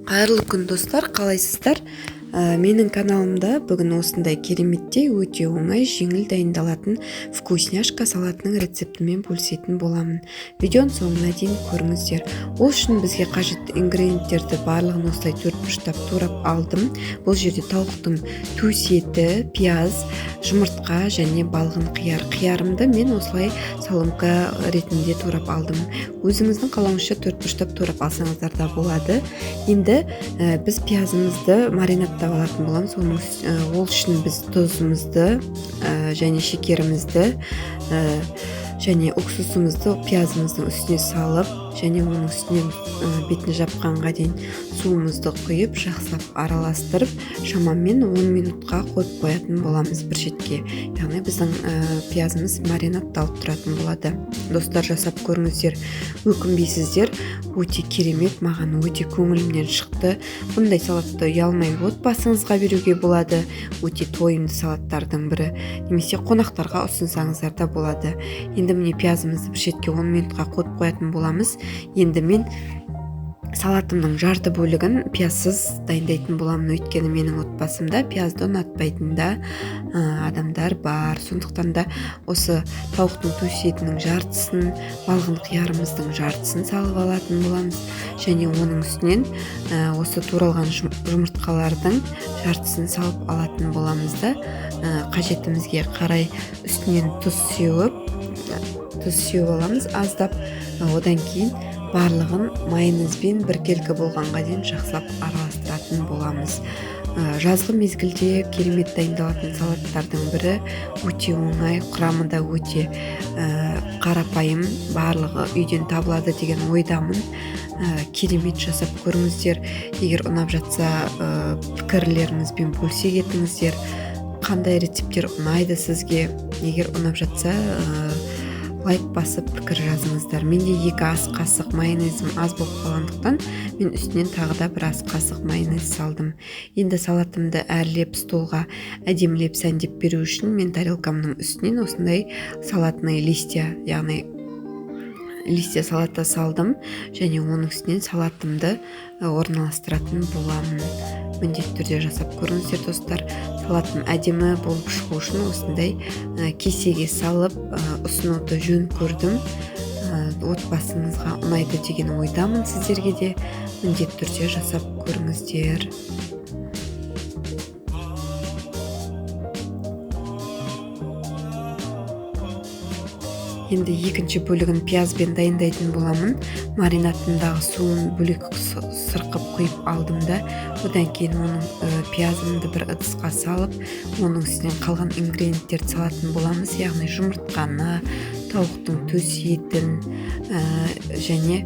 Қайырлы күн достар, қалайсыздар? Менің каналымда бүгін осындай кереметтей өте оңай, жеңіл дайындалатын вкусняшка салатының рецептімен бөлісетін боламын. Видеоның соңына дейін көріңіздер. Ол үшін бізге қажетті ингредиенттерді барлығын осылай төртбұрыштап турап алдым. Бұл жерде тауықтың төс еті, пияз, жұмыртқа және балғын қияр. Қиярымды мен осылай соломка ретінде турап алдым. Өзіңіздің қалауыңызша төртбұрыштап турап алсаңыздар да болады. Енді біз пиязымызды маринадтап алатын боламыз. Ол үшін біз тұзымызды және шекерімізді және уксусымызды пиязымыздың үстіне салып, және оның үстінен бетін жапқанға дейін суымызды құйып, жақсылап араластырып, шамамен 10 минутқа қойып қоятын боламыз бір шетке. Яғни біздің пиязымыз маринадталып тұратын болады. Достар, жасап көріңіздер, өкінбейсіздер. Өте керемет, маған өте көңілімнен шықты. Бұндай салатты ұялмай отбасыңызға беруге болады. Өте тойымды салаттардың бірі. Немесе қонақтарға ұсынсаңыздар да болады. Енді міне пиязымызды бір шетке 10 минутқа қойып қоятын боламыз. Енді мен салатымның жарты бөлігін пиязсыз дайындайтын боламын. Өйткені менің отбасымда пиязды ұнатпайтын да адамдар бар. Сондықтан да осы тауықтың төс етінің жартысын, балғын қиярымыздың жартысын салып алатын боламыз. Және оның үстінен осы туралған жұмыртқалардың жартысын салып алатын боламыз да, қажетімізге қарай үстінен тұз сеуіп аламыз аздап. Одан кейін барлығын майонезбен біркелкі болғанға дейін жақсылап араластыратын боламыз. Жазғы мезгілде керемет дайындалатын салаттардың бірі, өте оңай, құрамы да өте қарапайым, барлығы үйден табылады деген ойдамын. Керемет жасап көріңіздер. Егер ұнап жатса, пікірлеріңізбен бөлісе кетіңіздер. Қандай рецептер ұнайды сізге? Егер ұнап жатса, лайк басып пікір жазыңыздар. Менде 2 ас қасық майонезім аз болып қалғандықтан, мен үстінен тағы да 1 ас қасық майонез салдым. Енді салатымды әрлеп столға әдемілеп сәндеп беру үшін мен тарелкамның үстінен осындай салатный листья, яғни листья салата салдым, және оның үстінен салатымды орналастыратын боламын. Міндетті түрде жасап көріңіздер достар. Салатым әдемі болып шығу үшін осындай кесеге салып ұсынуды жөн көрдім. Отбасыңызға ұнайды деген ойдамын. Сіздерге де міндетті түрде жасап көріңіздер. Енді екінші бөлігін пиязбен дайындайтын боламын. Маринадындағы суын бөлек сырқып құйып алдым да, одан кейін оның пиязымды бір ыдысқа салып, оның үстінен қалған ингредиенттерді салатын боламыз. Яғни жұмыртқаны, тауықтың төс етін және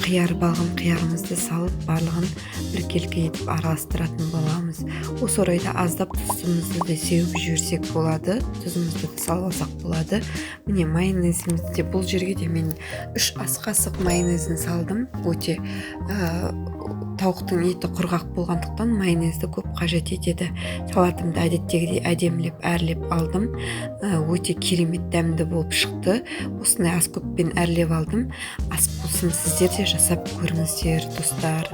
балғын қиярымызды салып, барлығын біркелкі етіп араластыратын боламыз. Осы орайда аздап тұзымызды да сеуіп жіберсек болады, тұзымызды да салып алсақ болады. Міне майонезімізде бұл жерге де мен 3 ас қасық майонезін салдым. Өте тауықтың еті құрғақ болғандықтан майонезді көп қажет етеді. Салатымды әдеттегідей әдемілеп әрлеп алдым. Өте керемет дәмді болып шықты. Осындай ас көппен әрлеп алдым. Ас болсын, сіздер де жасап көріңіздер достар.